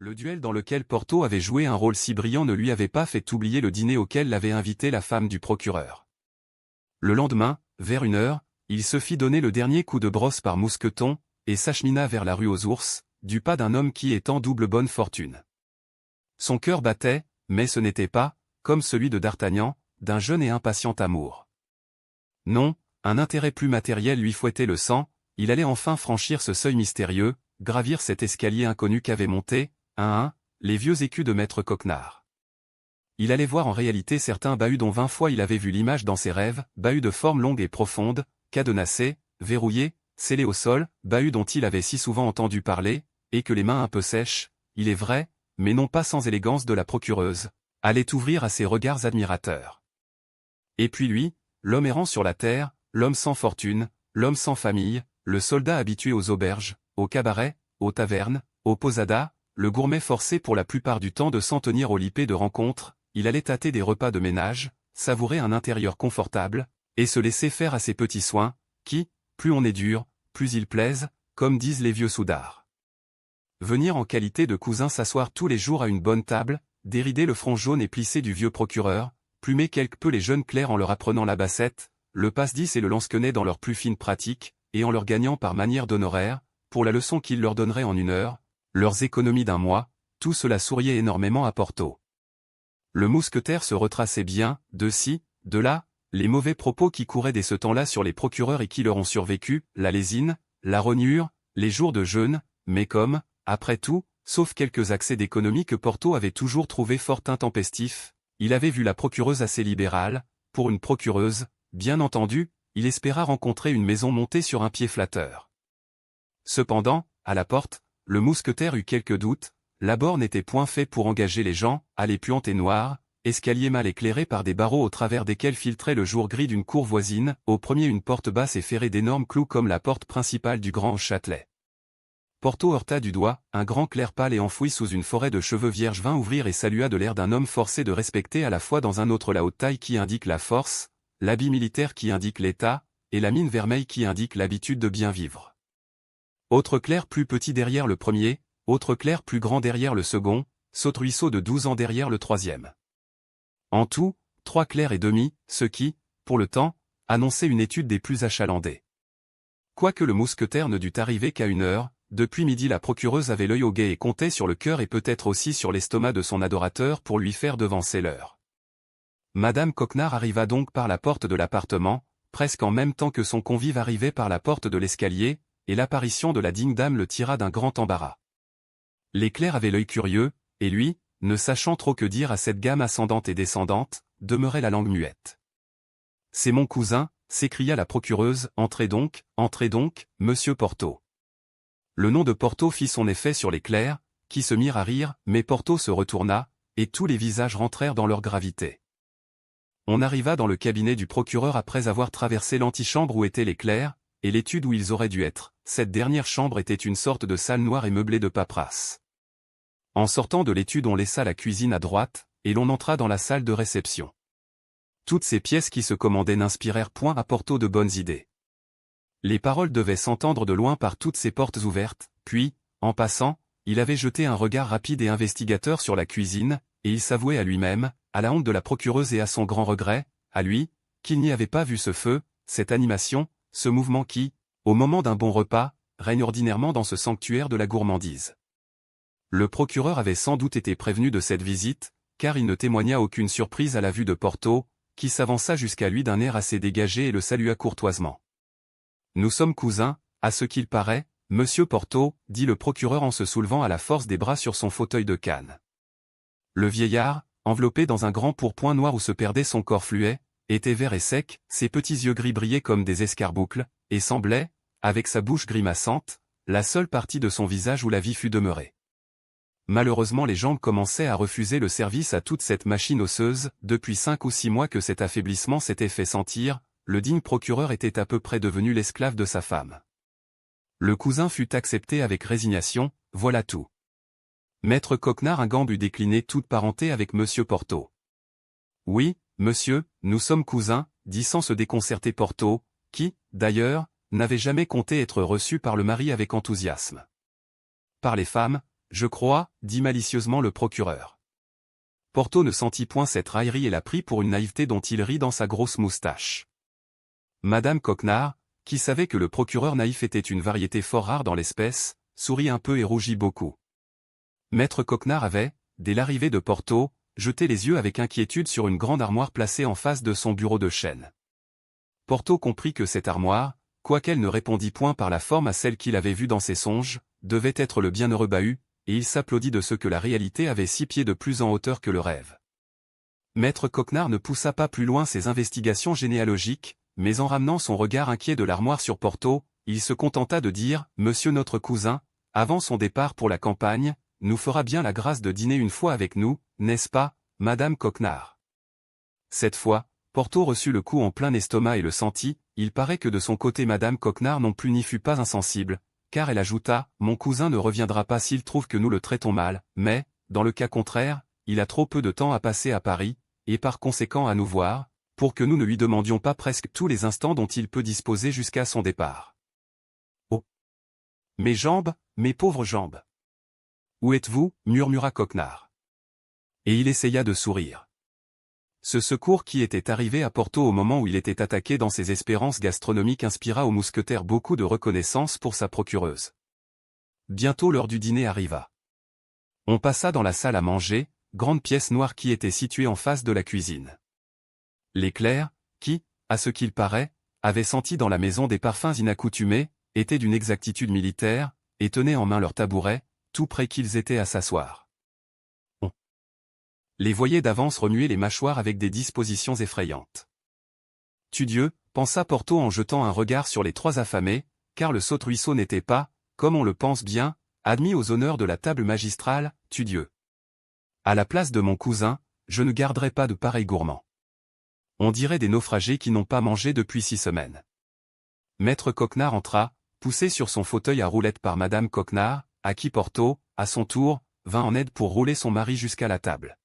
Le duel dans lequel Porto avait joué un rôle si brillant ne lui avait pas fait oublier le dîner auquel l'avait invité la femme du procureur. Le lendemain, vers 1 heure, il se fit donner le dernier coup de brosse par Mousqueton, et s'achemina vers la rue aux Ours, du pas d'un homme qui est en double bonne fortune. Son cœur battait, mais ce n'était pas, comme celui de D'Artagnan, d'un jeune et impatient amour. Non, un intérêt plus matériel lui fouettait le sang, il allait enfin franchir ce seuil mystérieux, gravir cet escalier inconnu qu'avaient monté, un à un, les vieux écus de maître Coquenard. Il allait voir en réalité certains bahuts dont 20 fois il avait vu l'image dans ses rêves, bahuts de forme longue et profonde, cadenassés, verrouillés, scellés au sol, bahuts dont il avait si souvent entendu parler, et que les mains un peu sèches, il est vrai, mais non pas sans élégance de la procureuse, allaient ouvrir à ses regards admirateurs. Et puis lui, l'homme errant sur la terre, l'homme sans fortune, l'homme sans famille, le soldat habitué aux auberges, aux cabarets, aux tavernes, aux posadas, le gourmet forcé pour la plupart du temps de s'en tenir aux lipées de rencontres, il allait tâter des repas de ménage, savourer un intérieur confortable, et se laisser faire à ces petits soins, qui, plus on est dur, plus ils plaisent, comme disent les vieux soudards. Venir en qualité de cousin s'asseoir tous les jours à une bonne table, dérider le front jaune et plissé du vieux procureur, plumer quelque peu les jeunes clercs en leur apprenant la bassette, le passe-dix et le lance-quenet dans leurs plus fines pratiques, et en leur gagnant par manière d'honoraires, pour la leçon qu'ils leur donneraient en 1 heure, leurs économies d'un mois, tout cela souriait énormément à Porto. Le mousquetaire se retraçait bien, de ci, de là, les mauvais propos qui couraient dès ce temps-là sur les procureurs et qui leur ont survécu, la lésine, la rognure, les jours de jeûne, mais comme, après tout, sauf quelques accès d'économie que Porto avait toujours trouvé fort intempestifs, il avait vu la procureuse assez libérale, pour une procureuse, bien entendu, il espéra rencontrer une maison montée sur un pied flatteur. Cependant, à la porte, le mousquetaire eut quelques doutes, l'abord n'était point fait pour engager les gens, allée puante et noire, escalier mal éclairé par des barreaux au travers desquels filtrait le jour gris d'une cour voisine, au premier une porte basse et ferrée d'énormes clous comme la porte principale du grand Châtelet. Porto heurta du doigt, un grand clerc pâle et enfoui sous une forêt de cheveux vierges vint ouvrir et salua de l'air d'un homme forcé de respecter à la fois dans un autre la haute taille qui indique la force, l'habit militaire qui indique l'état, et la mine vermeille qui indique l'habitude de bien vivre. Autre clerc plus petit derrière le premier, autre clerc plus grand derrière le second, saute-ruisseau de 12 ans derrière le troisième. En tout, 3 clercs et demi, ce qui, pour le temps, annonçait une étude des plus achalandées. Quoique le mousquetaire ne dût arriver qu'à 1 heure, depuis midi la procureuse avait l'œil au guet et comptait sur le cœur et peut-être aussi sur l'estomac de son adorateur pour lui faire devancer l'heure. Madame Coquenard arriva donc par la porte de l'appartement, presque en même temps que son convive arrivait par la porte de l'escalier, et l'apparition de la digne dame le tira d'un grand embarras. Les clercs avaient l'œil curieux, et lui, ne sachant trop que dire à cette gamme ascendante et descendante, demeurait la langue muette. « C'est mon cousin », s'écria la procureuse, « entrez donc, monsieur Porto. » Le nom de Porto fit son effet sur les clercs, qui se mirent à rire, mais Porto se retourna, et tous les visages rentrèrent dans leur gravité. On arriva dans le cabinet du procureur après avoir traversé l'antichambre où étaient les clercs, et l'étude où ils auraient dû être. Cette dernière chambre était une sorte de salle noire et meublée de paperasses. En sortant de l'étude on laissa la cuisine à droite, et l'on entra dans la salle de réception. Toutes ces pièces qui se commandaient n'inspirèrent point à Porto de bonnes idées. Les paroles devaient s'entendre de loin par toutes ces portes ouvertes, puis, en passant, il avait jeté un regard rapide et investigateur sur la cuisine, et il s'avouait à lui-même, à la honte de la procureuse et à son grand regret, à lui, qu'il n'y avait pas vu ce feu, cette animation, ce mouvement qui, au moment d'un bon repas, règne ordinairement dans ce sanctuaire de la gourmandise. Le procureur avait sans doute été prévenu de cette visite, car il ne témoigna aucune surprise à la vue de Porto, qui s'avança jusqu'à lui d'un air assez dégagé et le salua courtoisement. « Nous sommes cousins, à ce qu'il paraît, monsieur Porto, » dit le procureur en se soulevant à la force des bras sur son fauteuil de canne. Le vieillard, enveloppé dans un grand pourpoint noir où se perdait son corps fluet, était vert et sec, ses petits yeux gris brillaient comme des escarboucles, et semblait, avec sa bouche grimaçante, la seule partie de son visage où la vie fût demeurée. Malheureusement les jambes commençaient à refuser le service à toute cette machine osseuse, depuis 5 ou 6 mois que cet affaiblissement s'était fait sentir, le digne procureur était à peu près devenu l'esclave de sa femme. Le cousin fut accepté avec résignation, voilà tout. Maître Coquenard Ingambe eut décliné toute parenté avec monsieur Porto. « Oui, monsieur, nous sommes cousins », dit sans se déconcerter Porto, qui, d'ailleurs, n'avait jamais compté être reçu par le mari avec enthousiasme. Par les femmes, je crois, dit malicieusement le procureur. Porthos ne sentit point cette raillerie et la prit pour une naïveté dont il rit dans sa grosse moustache. Madame Coquenard, qui savait que le procureur naïf était une variété fort rare dans l'espèce, sourit un peu et rougit beaucoup. Maître Coquenard avait, dès l'arrivée de Porthos, jeté les yeux avec inquiétude sur une grande armoire placée en face de son bureau de chêne. Porthos comprit que cette armoire, quoiqu'elle ne répondît point par la forme à celle qu'il avait vue dans ses songes, devait être le bienheureux bahut, et il s'applaudit de ce que la réalité avait 6 pieds de plus en hauteur que le rêve. Maître Coquenard ne poussa pas plus loin ses investigations généalogiques, mais en ramenant son regard inquiet de l'armoire sur Porthos, il se contenta de dire « Monsieur notre cousin, avant son départ pour la campagne, nous fera bien la grâce de dîner une fois avec nous, n'est-ce pas, Madame Coquenard ?» Cette fois, Porthos reçut le coup en plein estomac et le sentit, il paraît que de son côté Madame Coquenard non plus n'y fut pas insensible, car elle ajouta « Mon cousin ne reviendra pas s'il trouve que nous le traitons mal, mais, dans le cas contraire, il a trop peu de temps à passer à Paris, et par conséquent à nous voir, pour que nous ne lui demandions pas presque tous les instants dont il peut disposer jusqu'à son départ. » Oh! Mes jambes, mes pauvres jambes! Où êtes-vous, murmura Coquenard. Et il essaya de sourire. Ce secours qui était arrivé à Porthos au moment où il était attaqué dans ses espérances gastronomiques inspira au mousquetaire beaucoup de reconnaissance pour sa procureuse. Bientôt l'heure du dîner arriva. On passa dans la salle à manger, grande pièce noire qui était située en face de la cuisine. Les clercs, qui, à ce qu'il paraît, avaient senti dans la maison des parfums inaccoutumés, étaient d'une exactitude militaire, et tenaient en main leurs tabourets, tout près qu'ils étaient à s'asseoir. On les voyait d'avance remuer les mâchoires avec des dispositions effrayantes. Tudieu, pensa Porthos en jetant un regard sur les 3 affamés, car le saute-ruisseau n'était pas, comme on le pense bien, admis aux honneurs de la table magistrale, Tudieu. À la place de mon cousin, je ne garderai pas de pareils gourmands. On dirait des naufragés qui n'ont pas mangé depuis 6 semaines. Maître Coquenard entra, poussé sur son fauteuil à roulettes par Madame Coquenard, à qui Porthos, à son tour, vint en aide pour rouler son mari jusqu'à la table.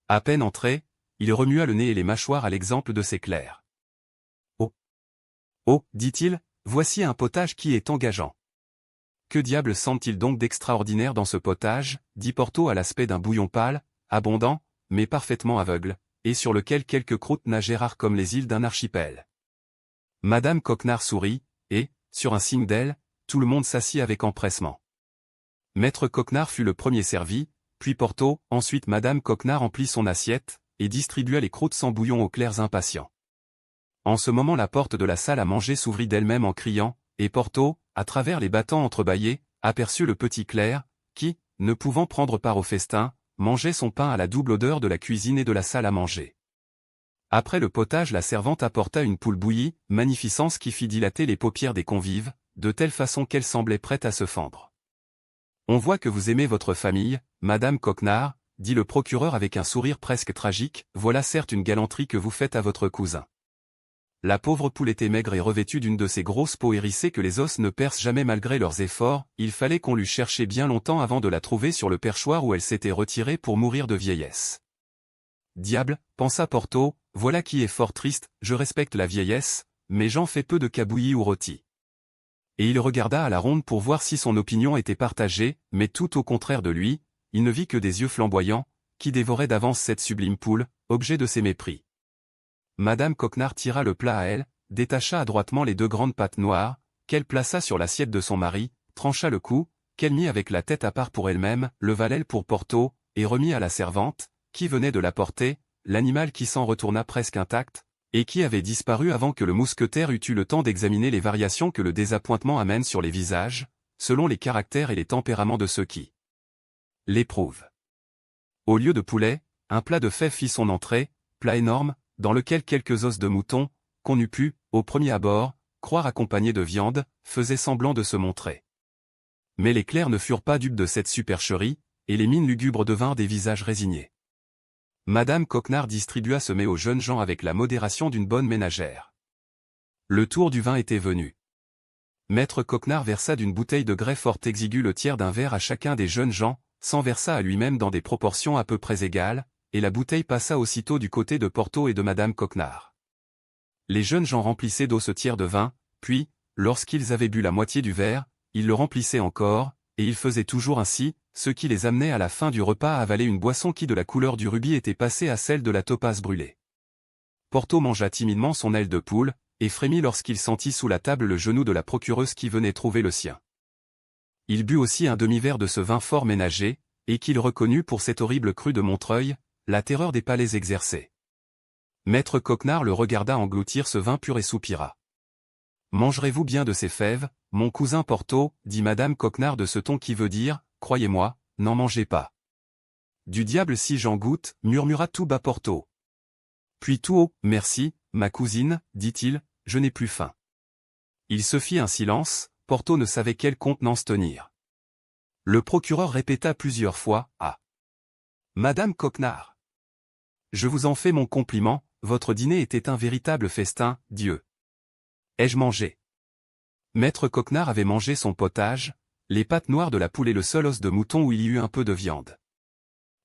À peine entré, il remua le nez et les mâchoires à l'exemple de ses clercs. « Oh! Oh, dit-il, voici un potage qui est engageant. » « Que diable sentent-ils donc d'extraordinaire dans ce potage » dit Porthos à l'aspect d'un bouillon pâle, abondant, mais parfaitement aveugle, et sur lequel quelques croûtes nageaient rares comme les îles d'un archipel. Madame Coquenard sourit, et, sur un signe d'elle, tout le monde s'assit avec empressement. Maître Coquenard fut le premier servi, puis Porthos, ensuite Madame Coquenard emplit son assiette, et distribua les croûtes sans bouillon aux clercs impatients. En ce moment la porte de la salle à manger s'ouvrit d'elle-même en criant, et Porthos, à travers les battants entrebâillés, aperçut le petit clerc, qui, ne pouvant prendre part au festin, mangeait son pain à la double odeur de la cuisine et de la salle à manger. Après le potage la servante apporta une poule bouillie, magnificence qui fit dilater les paupières des convives, de telle façon qu'elle semblait prête à se fendre. « On voit que vous aimez votre famille, Madame Coquenard, » dit le procureur avec un sourire presque tragique, « voilà certes une galanterie que vous faites à votre cousin. » La pauvre poule était maigre et revêtue d'une de ces grosses peaux hérissées que les os ne percent jamais malgré leurs efforts, il fallait qu'on l'eût cherchée bien longtemps avant de la trouver sur le perchoir où elle s'était retirée pour mourir de vieillesse. Diable, pensa Porthos, voilà qui est fort triste, je respecte la vieillesse, mais j'en fais peu de cabouillis ou rôtis. Et il regarda à la ronde pour voir si son opinion était partagée, mais tout au contraire de lui, il ne vit que des yeux flamboyants, qui dévoraient d'avance cette sublime poule, objet de ses mépris. Madame Coquenard tira le plat à elle, détacha adroitement les 2 grandes pattes noires, qu'elle plaça sur l'assiette de son mari, trancha le cou, qu'elle mit avec la tête à part pour elle-même, leva l'aile pour Porthos, et remit à la servante, qui venait de l'apporter, l'animal qui s'en retourna presque intact, et qui avait disparu avant que le mousquetaire eût eu le temps d'examiner les variations que le désappointement amène sur les visages, selon les caractères et les tempéraments de ceux qui l'éprouvent. Au lieu de poulet, un plat de fèves fit son entrée, plat énorme, dans lequel quelques os de mouton, qu'on eût pu, au premier abord, croire accompagnés de viande, faisaient semblant de se montrer. Mais les clercs ne furent pas dupes de cette supercherie, et les mines lugubres devinrent des visages résignés. Madame Coquenard distribua ce mets aux jeunes gens avec la modération d'une bonne ménagère. Le tour du vin était venu. Maître Coquenard versa d'une bouteille de grès fort exiguë le tiers d'un verre à chacun des jeunes gens, s'en versa à lui-même dans des proportions à peu près égales, et la bouteille passa aussitôt du côté de Porthos et de Madame Coquenard. Les jeunes gens remplissaient d'eau ce tiers de vin, puis, lorsqu'ils avaient bu la moitié du verre, ils le remplissaient encore, et ils faisaient toujours ainsi, ce qui les amenait à la fin du repas à avaler une boisson qui de la couleur du rubis était passée à celle de la topaze brûlée. Porto mangea timidement son aile de poule, et frémit lorsqu'il sentit sous la table le genou de la procureuse qui venait trouver le sien. Il but aussi un demi-verre de ce vin fort ménager, et qu'il reconnut pour cet horrible cru de Montreuil, la terreur des palais exercés. Maître Coquenard le regarda engloutir ce vin pur et soupira. « Mangerez-vous bien de ces fèves, mon cousin Porto » dit Madame Coquenard de ce ton qui veut dire, « Croyez-moi, n'en mangez pas. »« Du diable si j'en goûte » murmura tout bas Porto. Puis tout haut, « Merci, ma cousine, dit-il, je n'ai plus faim. » Il se fit un silence, Porto ne savait quelle contenance tenir. Le procureur répéta plusieurs fois, « Ah ! Madame Coquenard. Je vous en fais mon compliment, votre dîner était un véritable festin, Dieu. Ai-je mangé ?» Maître Coquenard avait mangé son potage, les pattes noires de la poule et le seul os de mouton où il y eut un peu de viande.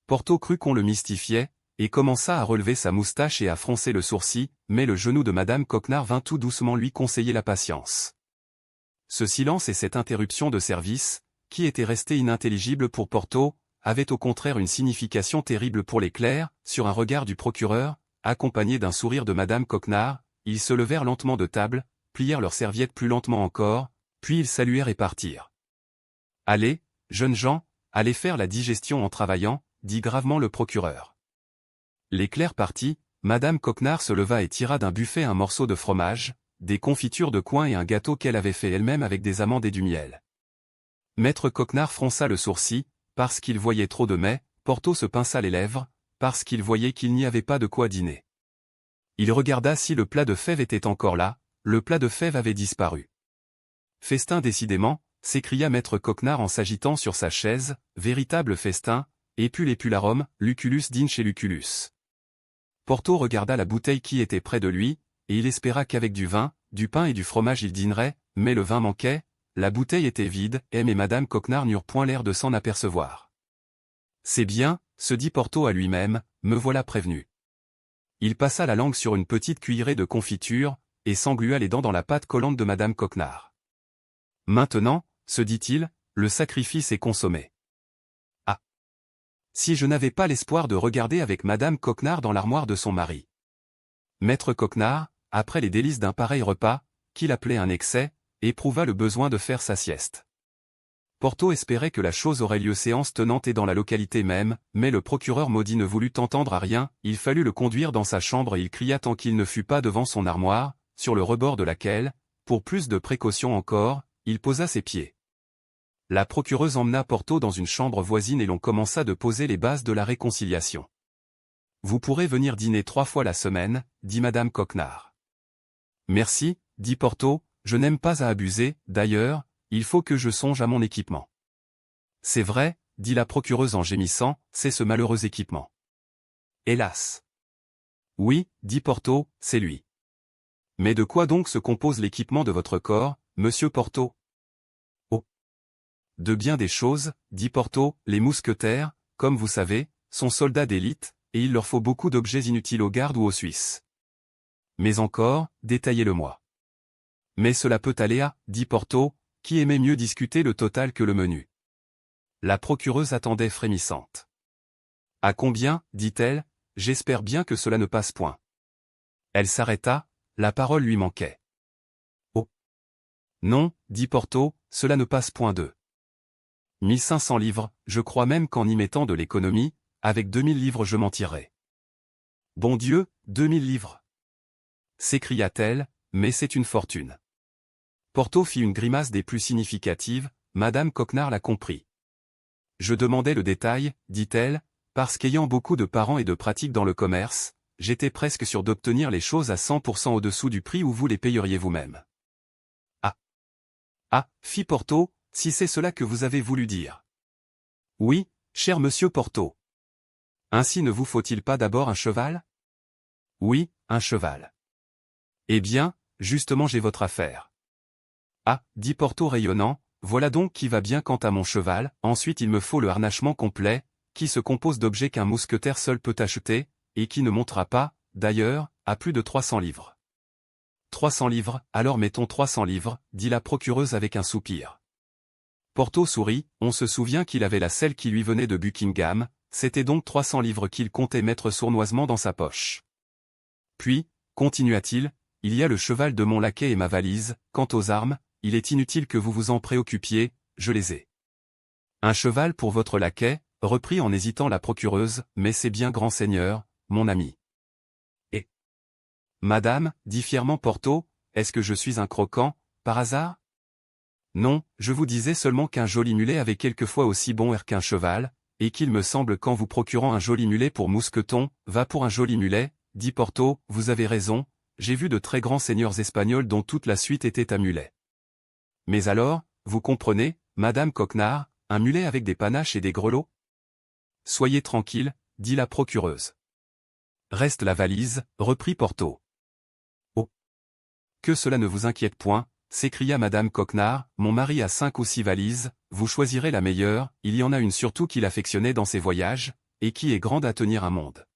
Porto crut qu'on le mystifiait, et commença à relever sa moustache et à froncer le sourcil, mais le genou de Madame Coquenard vint tout doucement lui conseiller la patience. Ce silence et cette interruption de service, qui était restée inintelligible pour Porto, avaient au contraire une signification terrible pour les clercs. Sur un regard du procureur, accompagné d'un sourire de Madame Coquenard, ils se levèrent lentement de table, plièrent leurs serviettes plus lentement encore, puis ils saluèrent et partirent. « Allez, jeunes gens, allez faire la digestion en travaillant, » dit gravement le procureur. Les clercs partis, Madame Coquenard se leva et tira d'un buffet un morceau de fromage, des confitures de coing et un gâteau qu'elle avait fait elle-même avec des amandes et du miel. Maître Coquenard fronça le sourcil, parce qu'il voyait trop de mets. Porto se pinça les lèvres, parce qu'il voyait qu'il n'y avait pas de quoi dîner. Il regarda si le plat de fèves était encore là, le plat de fèves avait disparu. Festin décidément, s'écria Maître Coquenard en s'agitant sur sa chaise, véritable festin, épule et pularum, Lucullus dîne chez Lucullus. Porto regarda la bouteille qui était près de lui, et il espéra qu'avec du vin, du pain et du fromage il dînerait, mais le vin manquait, la bouteille était vide, M et Madame Coquenard n'eurent point l'air de s'en apercevoir. « C'est bien, » se dit Porto à lui-même, « me voilà prévenu. » Il passa la langue sur une petite cuillerée de confiture, et s'englua les dents dans la pâte collante de Madame Coquenard. « Maintenant, » se dit-il, « le sacrifice est consommé. Ah ! Si je n'avais pas l'espoir de regarder avec Madame Coquenard dans l'armoire de son mari. » Maître Coquenard, après les délices d'un pareil repas, qu'il appelait un excès, éprouva le besoin de faire sa sieste. Porto espérait que la chose aurait lieu séance tenante et dans la localité même, mais le procureur maudit ne voulut entendre à rien, il fallut le conduire dans sa chambre et il cria tant qu'il ne fut pas devant son armoire, sur le rebord de laquelle, pour plus de précaution encore, il posa ses pieds. La procureuse emmena Porto dans une chambre voisine et l'on commença de poser les bases de la réconciliation. « Vous pourrez venir dîner 3 fois la semaine, » dit Madame Coquenard. « Merci, » dit Porto, « je n'aime pas à abuser, d'ailleurs, il faut que je songe à mon équipement. »« C'est vrai, » dit la procureuse en gémissant, « c'est ce malheureux équipement. »« Hélas !»« Oui, » dit Porto, « c'est lui. »« Mais de quoi donc se compose l'équipement de votre corps, monsieur Porto ?»« Oh !»« De bien des choses, » dit Porto, « les mousquetaires, comme vous savez, sont soldats d'élite, et il leur faut beaucoup d'objets inutiles aux gardes ou aux Suisses. Mais encore, détaillez-le-moi. »« Mais cela peut aller à, » dit Porto, qui aimait mieux discuter le total que le menu. La procureuse attendait frémissante. « À combien, dit-elle, j'espère bien que cela ne passe point. » Elle s'arrêta, la parole lui manquait. « Oh ! Non, dit Porto, cela ne passe point de 1500 livres, je crois même qu'en y mettant de l'économie, avec 2000 livres je m'en tirerai. »« Bon Dieu, 2000 livres !» s'écria-t-elle, mais c'est une fortune. Porto fit une grimace des plus significatives, Madame Coquenard la comprit. « Je demandais le détail, dit-elle, parce qu'ayant beaucoup de parents et de pratiques dans le commerce, j'étais presque sûr d'obtenir les choses à 100% au-dessous du prix où vous les payeriez vous-même. »« Ah ! Ah, fit Porto, si c'est cela que vous avez voulu dire. »« Oui, cher monsieur Porto. »« Ainsi ne vous faut-il pas d'abord un cheval ? » ?»« Oui, un cheval. »« Eh bien, justement j'ai votre affaire. » Ah, dit Porto rayonnant, voilà donc qui va bien quant à mon cheval, ensuite il me faut le harnachement complet, qui se compose d'objets qu'un mousquetaire seul peut acheter, et qui ne montera pas, d'ailleurs, à plus de 300 livres. 300 livres, alors mettons 300 livres, dit la procureuse avec un soupir. Porthos sourit, on se souvient qu'il avait la selle qui lui venait de Buckingham, c'était donc 300 livres qu'il comptait mettre sournoisement dans sa poche. Puis, continua-t-il, il y a le cheval de mon laquais et ma valise, quant aux armes, il est inutile que vous vous en préoccupiez, je les ai. Un cheval pour votre laquais, reprit en hésitant la procureuse, mais c'est bien grand seigneur, mon ami. Et madame, dit fièrement Porthos, est-ce que je suis un croquant, par hasard? Non, je vous disais seulement qu'un joli mulet avait quelquefois aussi bon air qu'un cheval, et qu'il me semble qu'en vous procurant un joli mulet pour Mousqueton, va pour un joli mulet, dit Porthos, vous avez raison, j'ai vu de très grands seigneurs espagnols dont toute la suite était à mulet. Mais alors, vous comprenez, madame Coquenard, un mulet avec des panaches et des grelots? Soyez tranquille, dit la procureuse. Reste la valise, reprit Porthos. Oh! Que cela ne vous inquiète point, s'écria madame Coquenard, mon mari a 5 ou 6 valises, vous choisirez la meilleure, il y en a une surtout qu'il affectionnait dans ses voyages, et qui est grande à tenir un monde.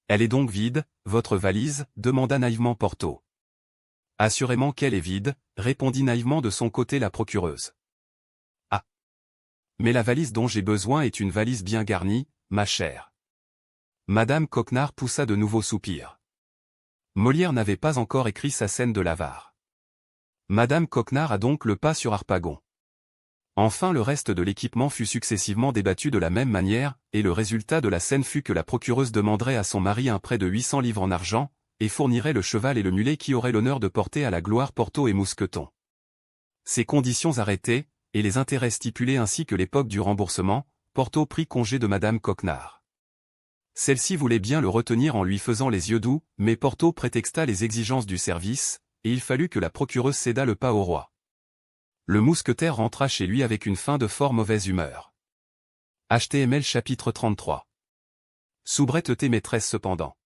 Elle est donc vide, votre valise, demanda naïvement Porthos. Assurément qu'elle est vide, répondit naïvement de son côté la procureuse. Ah! Mais la valise dont j'ai besoin est une valise bien garnie, ma chère. Madame Coquenard poussa de nouveaux soupirs. Molière n'avait pas encore écrit sa scène de l'avare. Madame Coquenard a donc le pas sur Harpagon. Enfin le reste de l'équipement fut successivement débattu de la même manière, et le résultat de la scène fut que la procureuse demanderait à son mari un prêt de 800 livres en argent, et fournirait le cheval et le mulet qui auraient l'honneur de porter à la gloire Porthos et Mousqueton. Ces conditions arrêtées, et les intérêts stipulés ainsi que l'époque du remboursement, Porthos prit congé de madame Coquenard. Celle-ci voulait bien le retenir en lui faisant les yeux doux, mais Porthos prétexta les exigences du service, et il fallut que la procureuse cédât le pas au roi. Le mousquetaire rentra chez lui avec une fin de fort mauvaise humeur. HTML chapitre 33. Soubrette tes maîtresse cependant.